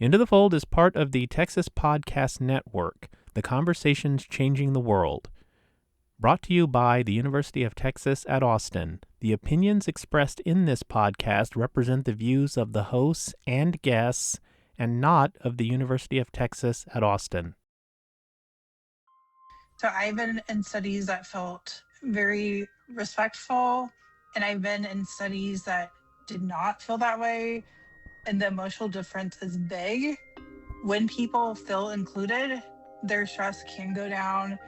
Into the Fold is part of the Texas Podcast Network, the conversations changing the world. Brought to you by the University of Texas at Austin. The opinions expressed in this podcast represent the views of the hosts and guests and not of the University of Texas at Austin. So I've been in studies that felt very respectful, and I've been in studies that did not feel that way. And the emotional difference is big. When people feel included, their stress can go down,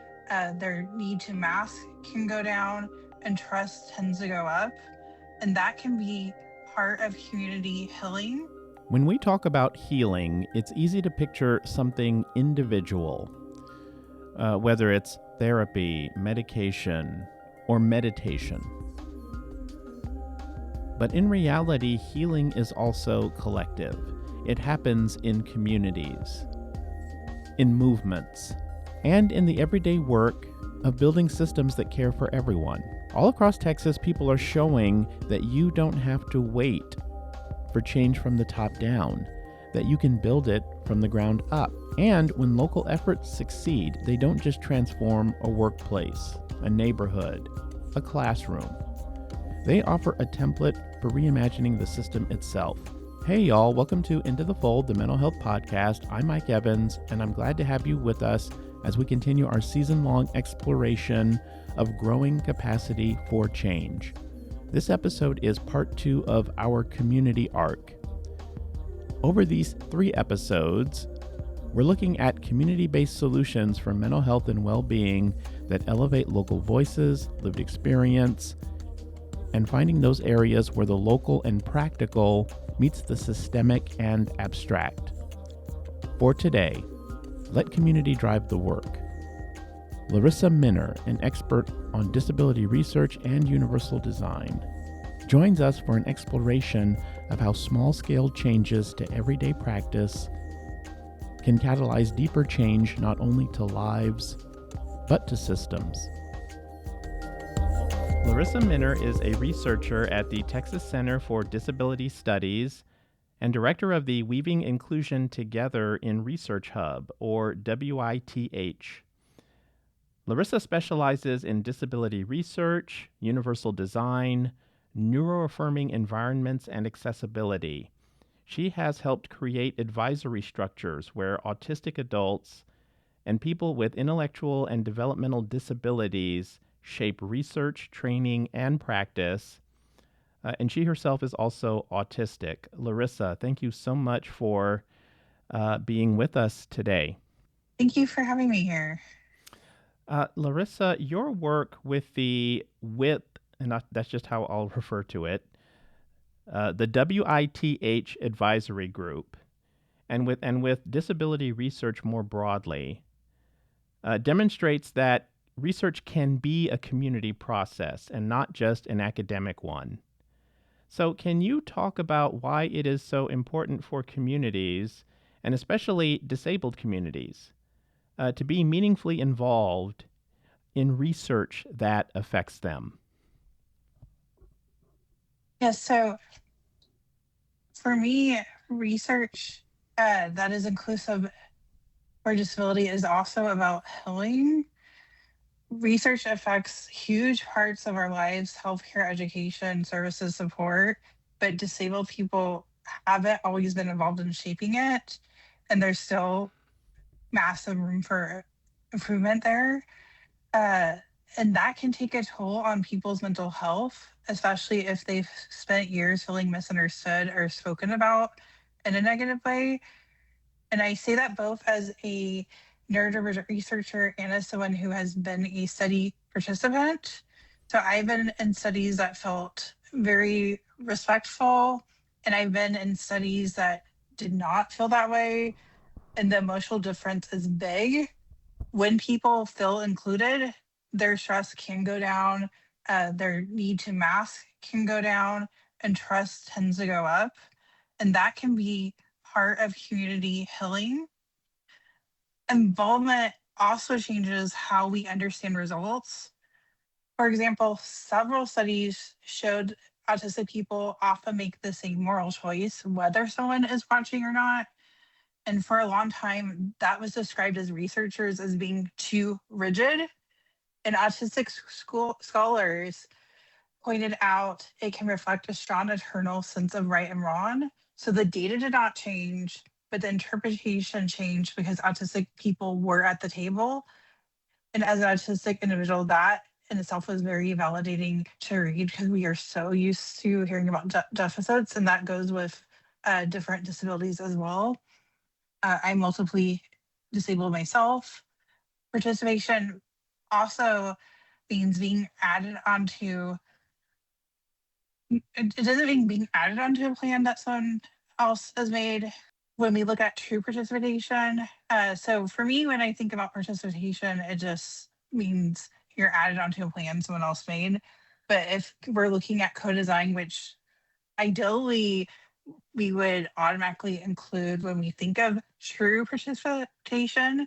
their need to mask can go down, and trust tends to go up. And that can be part of community healing. When we talk about healing, it's easy to picture something individual, whether it's therapy, medication, or meditation. But in reality, healing is also collective. It happens in communities, in movements, and in the everyday work of building systems that care for everyone. All across Texas, people are showing that you don't have to wait for change from the top down, that you can build it from the ground up. And when local efforts succeed, they don't just transform a workplace, a neighborhood, a classroom. They offer a template for reimagining the system itself. Hey y'all, welcome to Into the Fold, the mental health podcast. I'm Mike Evans, and I'm glad to have you with us as we continue our season-long exploration of growing capacity for change. This episode is part 2 of our community arc. Over these 3 episodes, we're looking at community-based solutions for mental health and well-being that elevate local voices, lived experience, and finding those areas where the local and practical meets the systemic and abstract. For today, let community drive the work. Larissa Minner, an expert on disability research and universal design, joins us for an exploration of how small-scale changes to everyday practice can catalyze deeper change not only to lives, but to systems. Larissa Minner is a researcher at the Texas Center for Disability Studies and director of the Weaving Inclusion Together in Research Hub, or WITH. Larissa specializes in disability research, universal design, neuroaffirming environments, and accessibility. She has helped create advisory structures where autistic adults and people with intellectual and developmental disabilities shape research, training, and practice. And she herself is also autistic. Larissa, thank you so much for being with us today. Thank you for having me here. Larissa, your work with the WITH, and that's just how I'll refer to it, the WITH advisory group, and with disability research more broadly, demonstrates that research can be a community process and not just an academic one. So can you talk about why it is so important for communities, and especially disabled communities, to be meaningfully involved in research that affects them? Yes, so for me, research that is inclusive for disability is also about healing. Research affects huge parts of our lives, healthcare, education, services, support, but disabled people haven't always been involved in shaping it. And there's still massive room for improvement there. Uh, and that can take a toll on people's mental health, especially if they've spent years feeling misunderstood or spoken about in a negative way. And I say that both as a neurodivergent researcher and as someone who has been a study participant. So I've been in studies that felt very respectful, and I've been in studies that did not feel that way. And the emotional difference is big. When people feel included, their stress can go down, their need to mask can go down, and trust tends to go up. And that can be part of community healing. Involvement also changes how we understand results. For example, several studies showed autistic people often make the same moral choice, whether someone is watching or not. And for a long time, that was described as researchers as being too rigid. And autistic scholars pointed out it can reflect a strong internal sense of right and wrong. So the data did not change, but the interpretation changed because autistic people were at the table. And as an autistic individual, that in itself was very validating to read because we are so used to hearing about deficits, and that goes with different disabilities as well. I'm multiply disabled myself. Participation also means being added onto it doesn't mean being added onto a plan that someone else has made when we look at true participation. So for me, when I think about participation, it just means you're added onto a plan someone else made. But if we're looking at co-design, which ideally we would automatically include when we think of true participation,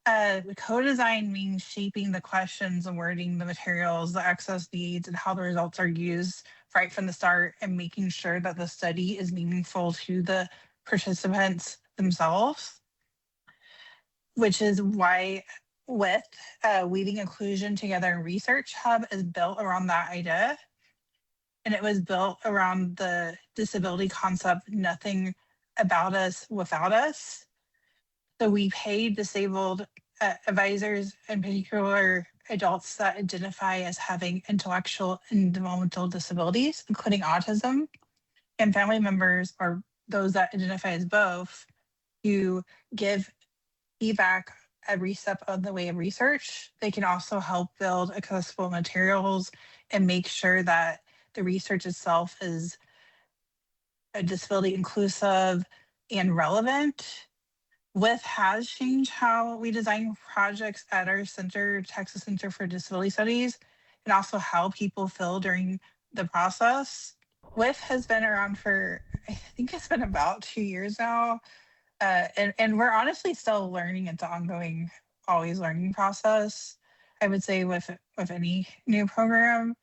co-design means shaping the questions and wording the materials, the access needs, and how the results are used right from the start, and making sure that the study is meaningful to the participants themselves, which is why with Weaving Inclusion Together in Research Hub is built around that idea. And it was built around the disability concept, nothing about us without us. So we paid disabled advisors, in particular adults that identify as having intellectual and developmental disabilities, including autism, and family members or those that identify as both, to give feedback every step of the way of research. They can also help build accessible materials and make sure that the research itself is disability inclusive and relevant. WITH has changed how we design projects at our center, Texas Center for Disability Studies, and also how people feel during the process. WITH has been around for, I think it's been about 2 years now. And we're honestly still learning. It's an ongoing, always learning process, I would say, with any new program.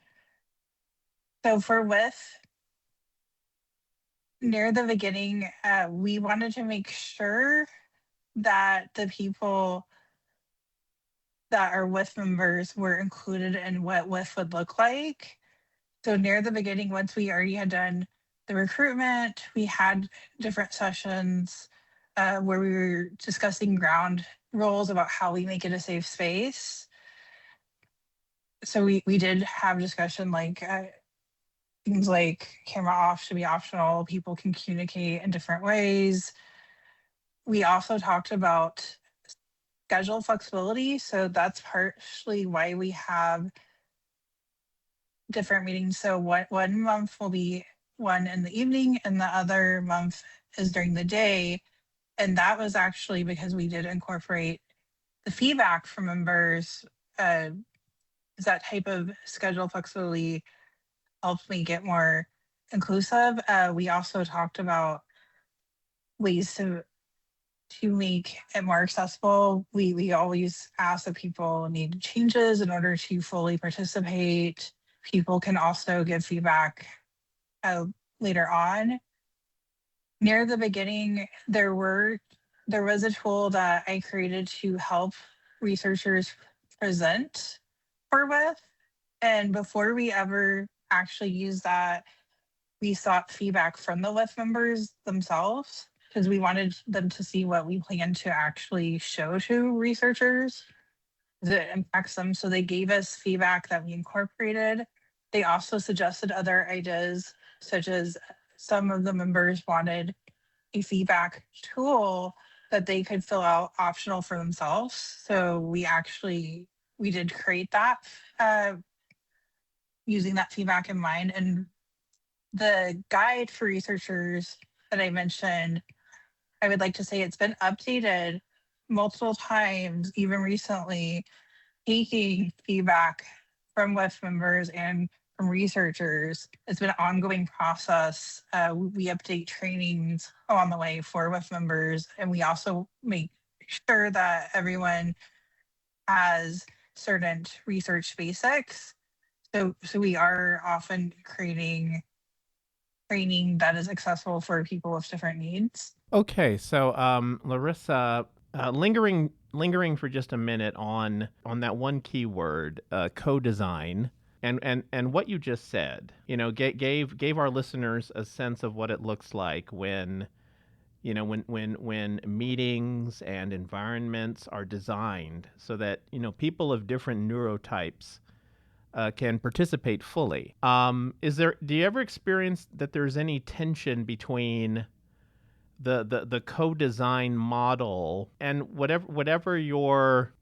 So for WITH, near the beginning, we wanted to make sure that the people that are WITH members were included in what WITH would look like. So near the beginning, once we already had done the recruitment, we had different sessions where we were discussing ground rules about how we make it a safe space. So we did have discussion like things like camera off should be optional. People can communicate in different ways. We also talked about schedule flexibility. So that's partially why we have different meetings. So one month will be one in the evening and the other month is during the day. And that was actually because we did incorporate the feedback from members. That type of schedule flexibility helped me get more inclusive. We also talked about ways to make it more accessible. We always ask that people need changes in order to fully participate. People can also give feedback uh, later on. Near the beginning, there was a tool that I created to help researchers present for WITH. And before we ever actually used that, we sought feedback from the WITH members themselves because we wanted them to see what we plan to actually show to researchers that impacts them. So they gave us feedback that we incorporated. They also suggested other ideas, such as some of the members wanted a feedback tool that they could fill out optional for themselves. So we did create that using that feedback in mind. And the guide for researchers that I mentioned, I would like to say it's been updated multiple times, even recently, taking feedback from WIF members and from researchers. It's been an ongoing process. We update trainings along the way for WIF members, and we also make sure that everyone has certain research basics. So we are often creating training that is accessible for people with different needs. Okay, so Larissa, lingering for just a minute on that one keyword, co-design, and what you just said. Gave our listeners a sense of what it looks like when when meetings and environments are designed so that people of different neurotypes can participate fully. Do you ever experience that there's any tension between the co-design model and whatever your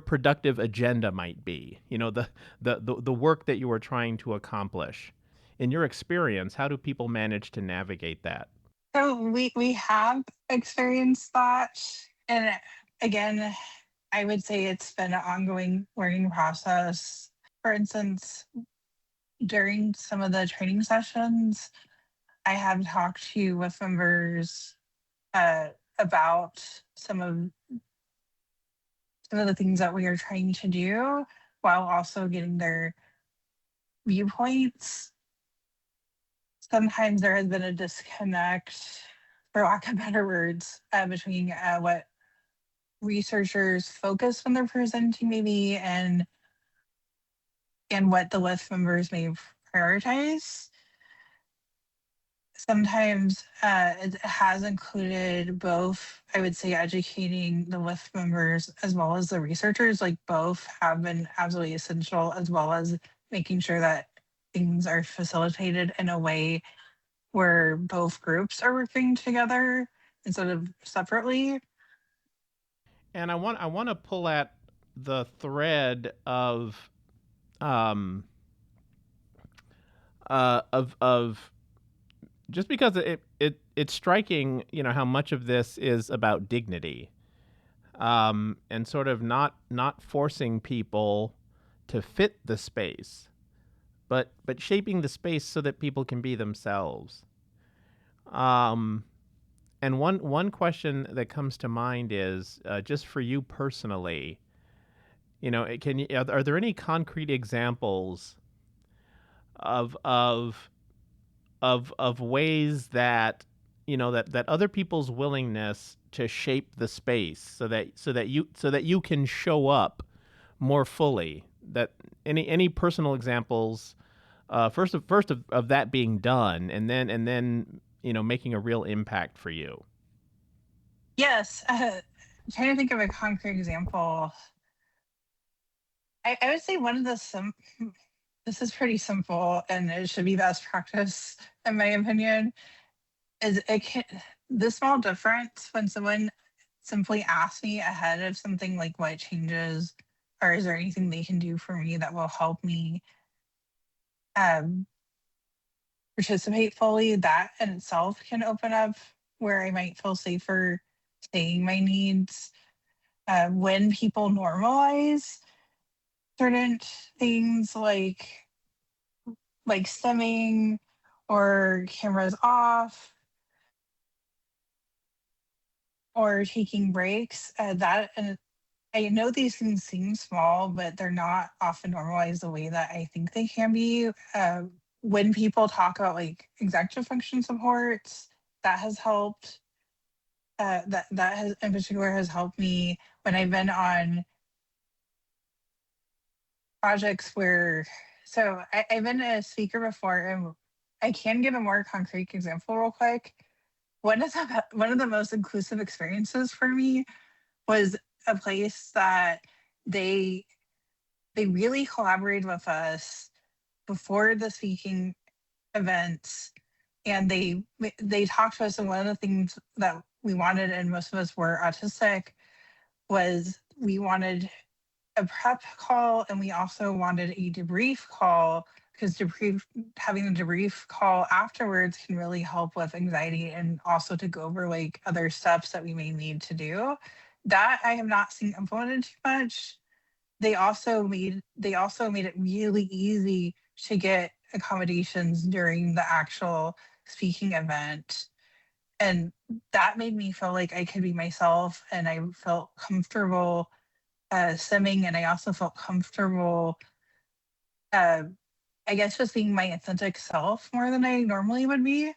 productive agenda might be, the work that you are trying to accomplish? In your experience, how do people manage to navigate that? So we have experienced that, and again, I would say it's been an ongoing learning process. For instance, during some of the training sessions, I have talked to with members uh, about some of the things that we are trying to do, while also getting their viewpoints. Sometimes there has been a disconnect, for lack of better words, between what researchers focus when they're presenting, maybe, and what the list members may prioritize. Sometimes it has included both, I would say, educating the list members as well as the researchers. Like, both have been absolutely essential, as well as making sure that things are facilitated in a way where both groups are working together instead of separately. And I want to pull at the thread um of just because it's striking, how much of this is about dignity, and sort of not forcing people to fit the space, but shaping the space so that people can be themselves. Um, and one question that comes to mind is, just for you personally, are there any concrete examples of of of ways that that other people's willingness to shape the space so that you can show up more fully? That any personal examples, first of that being done, and then making a real impact for you. Yes, trying to think of a concrete example. I would say one of the this is pretty simple and it should be best practice in my opinion. Is it can the small difference when someone simply asks me ahead of something, like what changes or is there anything they can do for me that will help me um, participate fully, that in itself can open up where I might feel safer saying my needs. When people normalize certain things like stimming or cameras off or taking breaks, that and I know these things seem small, but they're not often normalized the way that I think they can be. When people talk about like executive function supports, that has helped. That has in particular has helped me when I've been on projects where. So I've been a speaker before, and I can give a more concrete example real quick. One of the most inclusive experiences for me was a place that they they really collaborated with us before the speaking events, and they talked to us, and one of the things that we wanted, and most of us were autistic, was we wanted a prep call and we also wanted a debrief call, because having a debrief call afterwards can really help with anxiety, and also to go over like other steps that we may need to do. That I have not seen implemented too much. They also made it really easy to get accommodations during the actual speaking event, and that made me feel like I could be myself, and I felt comfortable simming, and I also felt comfortable, uh, I guess, just being my authentic self more than I normally would be.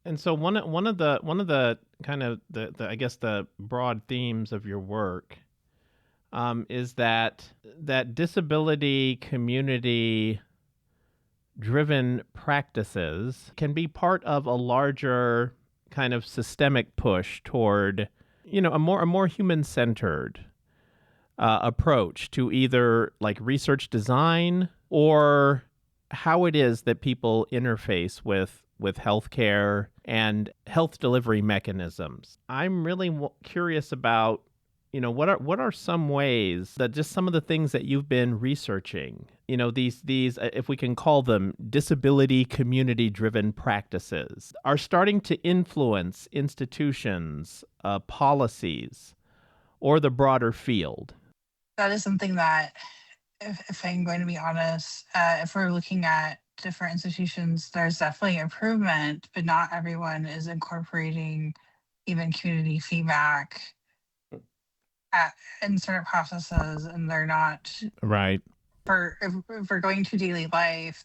And so one of the kind of the I guess the broad themes of your work is that disability community driven practices can be part of a larger kind of systemic push toward a more human centered approach to either like research design or how it is that people interface with healthcare and health delivery mechanisms. I'm really curious about what are some ways that just some of the things that you've been researching, these if we can call them disability community driven practices, are starting to influence institutions, policies, or the broader field. That is something that, if I'm going to be honest, if we're looking at different institutions, there's definitely improvement, but not everyone is incorporating even community feedback at, in certain processes, and they're not. Right. For if we're going to daily life,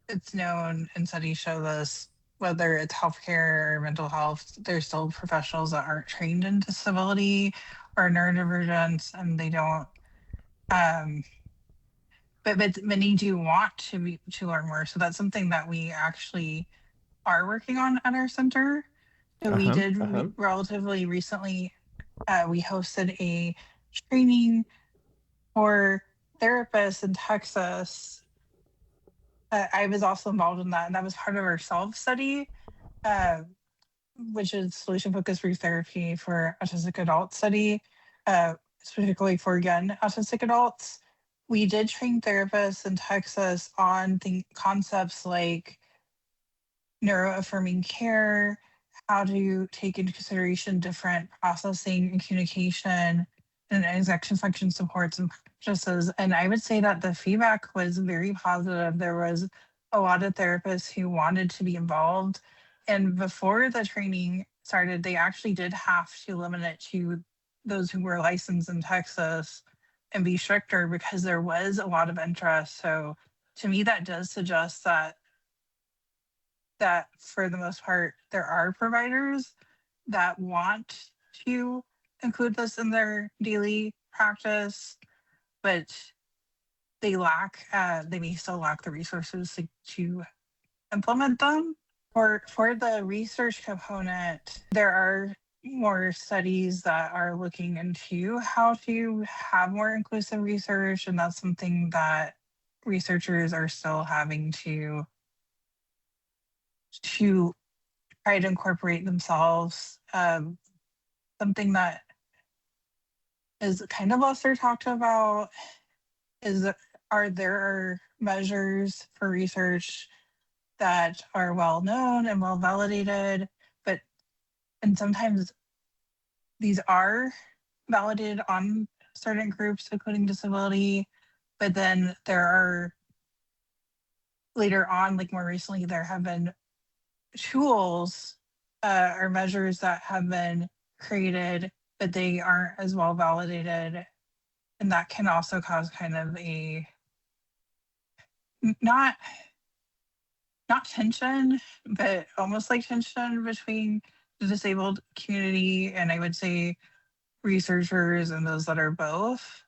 it's known and studies show this. Whether it's healthcare or mental health, there's still professionals that aren't trained in disability or neurodivergence, and they don't. Um, but many do want to learn more. So that's something that we actually are working on at our center. So Uh we huh. did relatively recently. We hosted a training for therapists in Texas. I was also involved in that, and that was part of our self study, uh, which is solution focused group therapy for autistic adult study, specifically for young autistic adults. We did train therapists in Texas on the concepts like neuroaffirming care, how to take into consideration different processing and communication and executive function supports and practices. And I would say that the feedback was very positive. There was a lot of therapists who wanted to be involved. And before the training started, they actually did have to limit it to those who were licensed in Texas and be stricter because there was a lot of interest. So to me, that does suggest that for the most part, there are providers that want to include this in their daily practice, but they may still lack the resources to implement them. For the research component, there are more studies that are looking into how to have more inclusive research, and that's something that researchers are still having to try to incorporate themselves. Something that is kind of lesser talked about is are there measures for research that are well known and well validated, but and sometimes these are validated on certain groups, including disability, but then there are later on, like more recently, there have been tools or measures that have been created, but they aren't as well validated. And that can also cause kind of a not not tension, but almost like tension between the disabled community and I would say researchers and those that are both.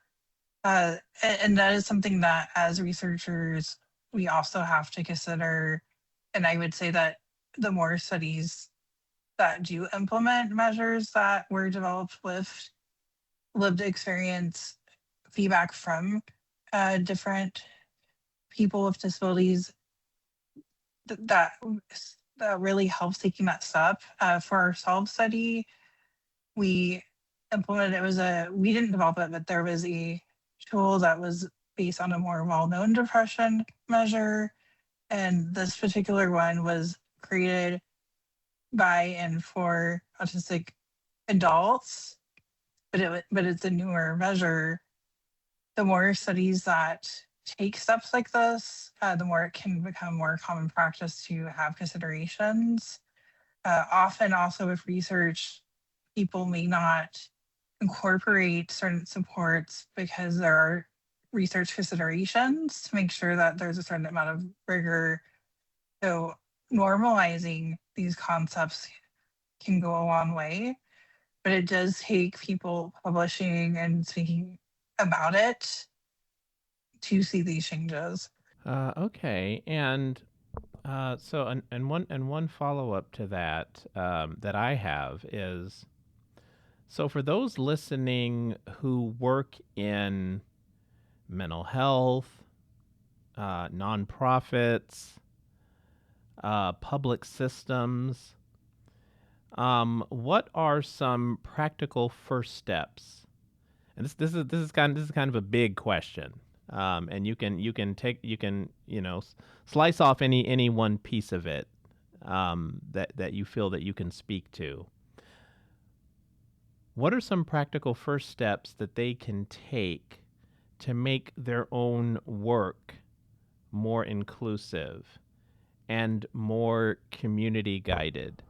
And that is something that as researchers we also have to consider. And I would say that the more studies that do implement measures that were developed with lived experience feedback from different people with disabilities, that that really helps taking that step. For our self study, we implemented we didn't develop it, but there was a tool that was based on a more well known depression measure, and this particular one was created by and for autistic adults, but it's a newer measure. The more studies that take steps like this, the more it can become more common practice to have considerations. Often, also with research, people may not incorporate certain supports because there are research considerations to make sure that there's a certain amount of rigor. So normalizing these concepts can go a long way, but it does take people publishing and speaking about it to see these changes. Okay, and and one follow up to that that I have is, so for those listening who work in mental health, nonprofits, public systems, what are some practical first steps? And this is kind of a big question. And you can slice off any one piece of it that you feel that you can speak to. What are some practical first steps that they can take to make their own work more inclusive and more community guided?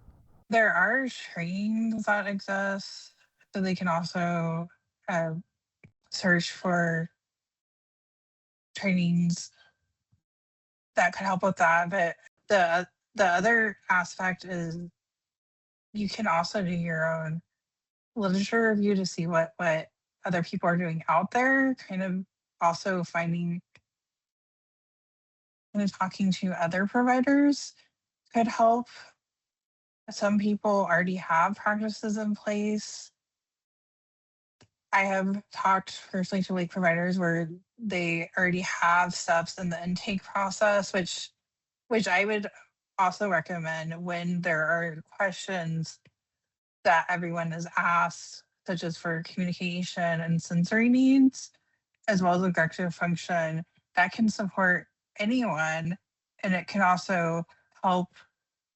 There are trainings that exist, so they can also uh, search for trainings that could help with that. But the other aspect is you can also do your own literature review to see what other people are doing out there. Kind of also finding and talking to other providers could help. Some people already have practices in place. I have talked personally to like providers where they already have steps in the intake process, which I would also recommend when there are questions that everyone is asked, such as for communication and sensory needs, as well as executive function, that can support anyone. And it can also help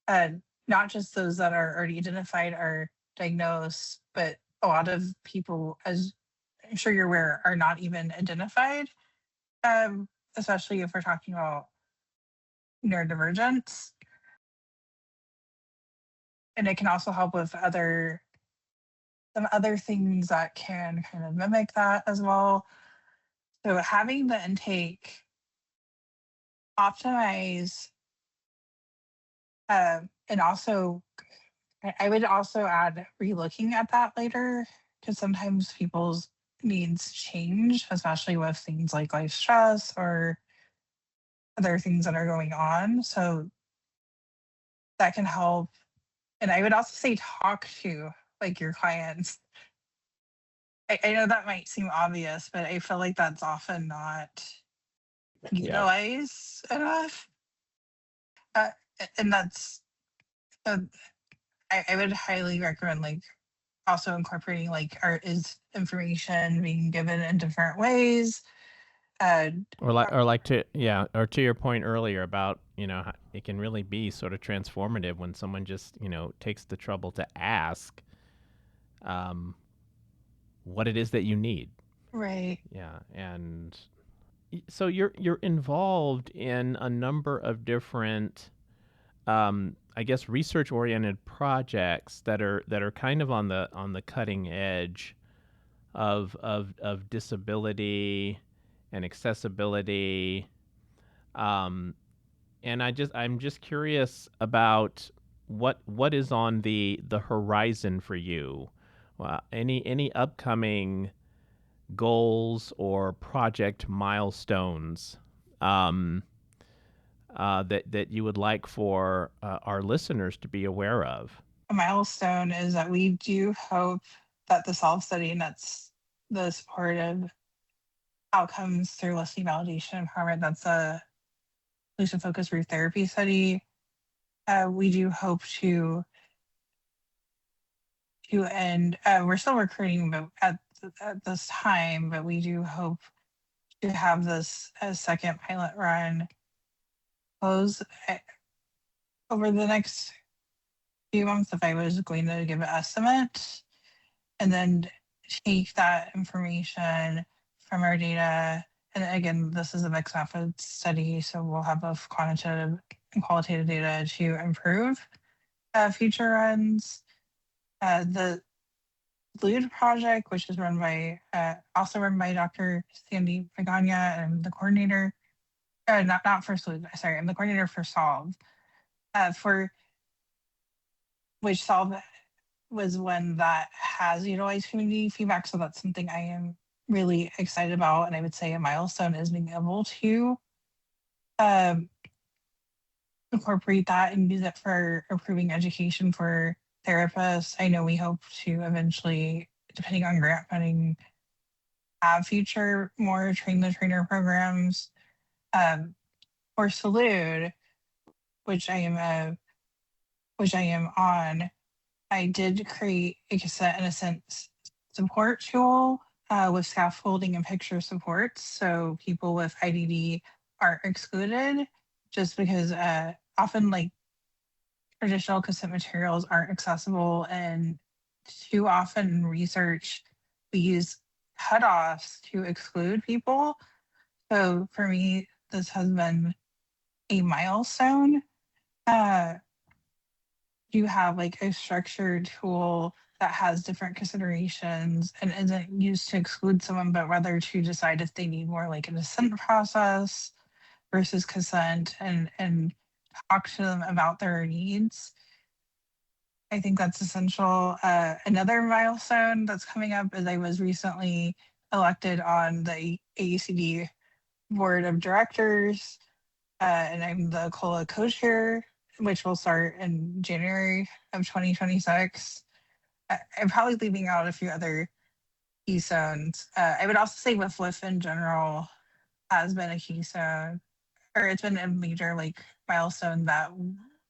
uh, not just those that are already identified or diagnosed, but a lot of people, as I'm sure you're aware, are not even identified, especially if we're talking about neurodivergence. And it can also help with some other things that can kind of mimic that as well. So having the intake optimize, and also I would also add relooking at that later, because sometimes people's needs change, especially with things like life stress or other things that are going on. So that can help. And I would also say talk to like your clients. I know that might seem obvious, but I feel like that's often not Yeah. utilized enough. Uh, and that's, uh, I would highly recommend like also incorporating like art is information being given in different ways. Uh, Or to your point earlier about, it can really be sort of transformative when someone just, takes the trouble to ask um, what it is that you need. right. Yeah, and so you're involved in a number of different, I guess, research oriented projects that are kind of on the cutting edge of disability and accessibility. Um, and I'm just curious about what is on the horizon for you. Any upcoming goals or project milestones um, that you would like for our listeners to be aware of? A milestone is that we do hope that the self study, and that's the supportive outcomes through listening validation empowerment, that's a solution focused group therapy study. We do hope to end. We're still recruiting, but at this time, but we do hope to have this a second pilot run close over the next few months. If I was going to give an estimate, and then take that information from our data. And again, this is a mixed method study, so we'll have both quantitative and qualitative data to improve future runs. The LUDE project, which is run by also run by Dr. Sandy Pagania, and the coordinator, not for SLUDE, sorry, I'm the coordinator for Solve. for which solve was one that has utilized community feedback. So that's something I am really excited about. And I would say a milestone is being able to um, incorporate that and use it for improving education for therapists. I know we hope to eventually, depending on grant funding, have future more train the trainer programs. For Salute, which I am which I am on, I did create a cassette and a sense support tool with scaffolding and picture supports, so people with IDD aren't excluded, just because often like traditional cassette materials aren't accessible, and too often in research we use cutoffs to exclude people. So for me, this has been a milestone. Uh, you have like a structured tool that has different considerations and isn't used to exclude someone, but rather to decide if they need more like an assent process versus consent, and talk to them about their needs. I think that's essential. Another milestone that's coming up is I was recently elected on the AECD board of directors, and I'm the COLA co-chair, which will start in January of 2026. I'm probably leaving out a few other keystones. I would also say WIF in general has been a keystone, or it's been a major like milestone that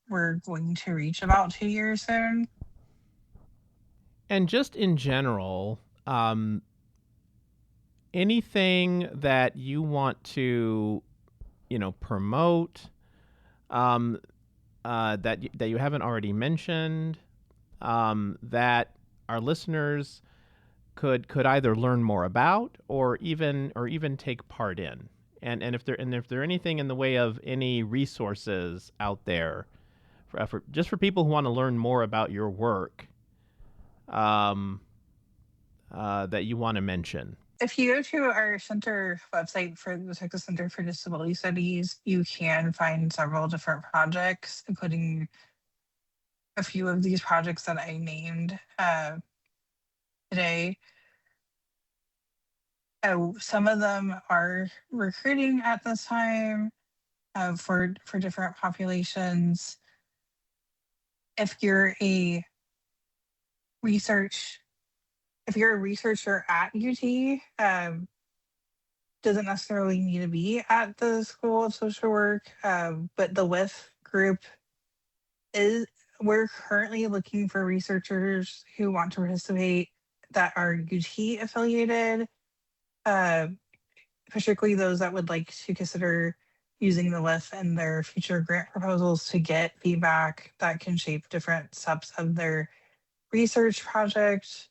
we're going to reach about 2 years soon. And just in general, anything that you want to, promote, um, that you haven't already mentioned, that our listeners could either learn more about or even take part in. And if there anything in the way of any resources out there for just for people who want to learn more about your work, um, that you want to mention. If you go to our center website for the Texas Center for Disability Studies, you can find several different projects, including a few of these projects that I named today. Some of them are recruiting at this time for different populations. If you're a research, if you're a researcher at UT, doesn't necessarily need to be at the School of Social Work, but the WIF group is. We're currently looking for researchers who want to participate that are UT affiliated. Uh, Particularly those that would like to consider using the LIF in their future grant proposals to get feedback that can shape different steps of their research project.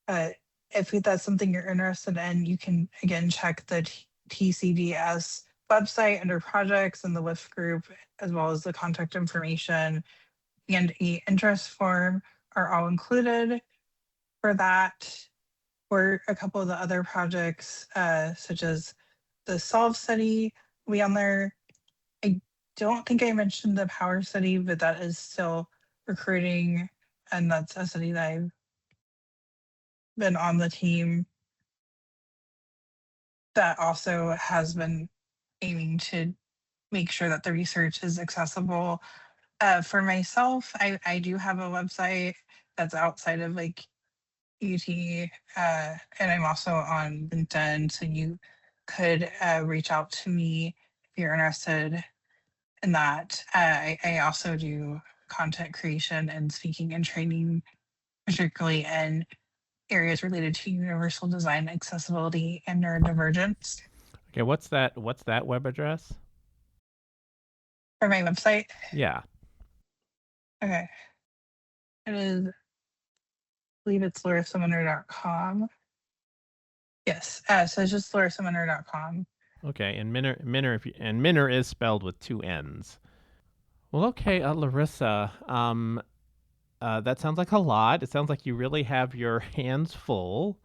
Uh, if that's something you're interested in, you can again check the TCDS website under projects and the LIF group, as well as the contact information and a interest form are all included for that. Or a couple of the other projects, such as the Solve study, will be on there. I don't think I mentioned the Power study, but that is still recruiting, and that's a study that I've been on the team that also has been aiming to make sure that the research is accessible. For myself, I do have a website that's outside of like UT, and I'm also on LinkedIn, so you could reach out to me if you're interested in that. I also do content creation and speaking and training, particularly in areas related to universal design, accessibility, and neurodivergence. Okay, what's that web address? For my website, Yeah. okay, it is, I believe it's larissaminner.com. Yes, so it's just larissaminner.com. Okay, and Minner is spelled with two N's. Well, okay, Larissa. That sounds like a lot. It sounds like you really have your hands full.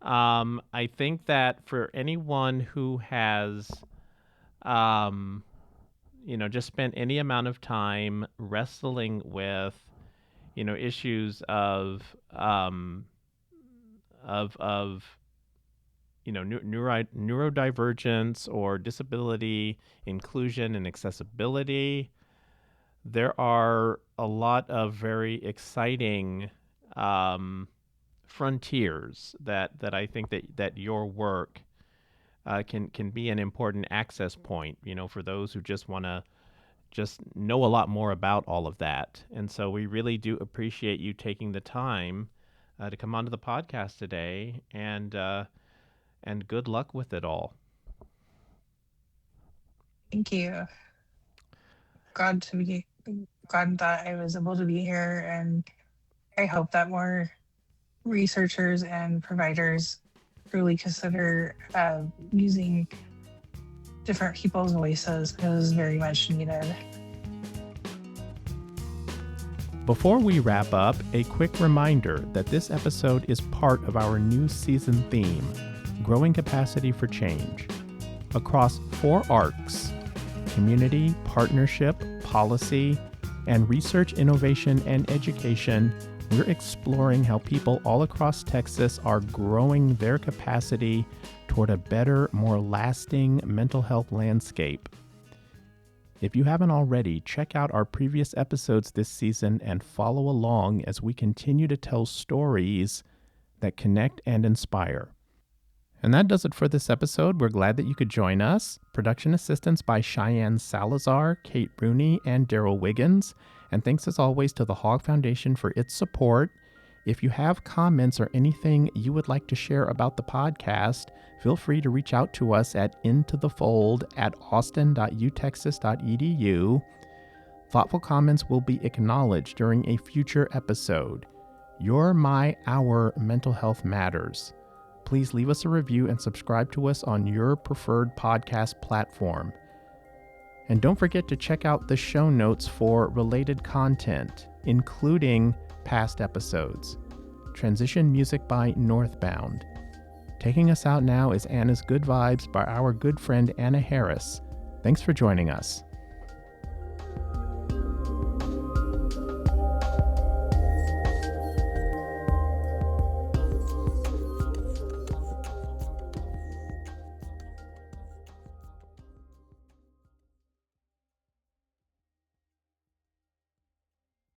I think that for anyone who has, um, just spent any amount of time wrestling with, issues of neurodivergence or disability, inclusion, and accessibility. There are a lot of very exciting frontiers that I think that your work can be an important access point, for those who just want to just know a lot more about all of that. And so we really do appreciate you taking the time to come onto the podcast today, and good luck with it all. Thank you. God to be glad that I was able to be here, and I hope that more researchers and providers truly consider using different people's voices, because it's very much needed. Before we wrap up, a quick reminder that this episode is part of our new season theme, Growing Capacity for Change. Across 4 arcs: community, partnership, policy, and research, innovation, and education, we're exploring how people all across Texas are growing their capacity toward a better, more lasting mental health landscape. If you haven't already, check out our previous episodes this season and follow along as we continue to tell stories that connect and inspire. And that does it for this episode. We're glad that you could join us. Production assistance by Cheyenne Salazar, Kate Rooney, and Daryl Wiggins. And thanks as always to the Hogg Foundation for its support. If you have comments or anything you would like to share about the podcast, feel free to reach out to us at intothefold@austin.utexas.edu. Thoughtful comments will be acknowledged during a future episode. Our mental health matters. Please leave us a review and subscribe to us on your preferred podcast platform. And don't forget to check out the show notes for related content, including past episodes. Transition music by Northbound. Taking us out now is Anna's Good Vibes by our good friend Anna Harris. Thanks for joining us.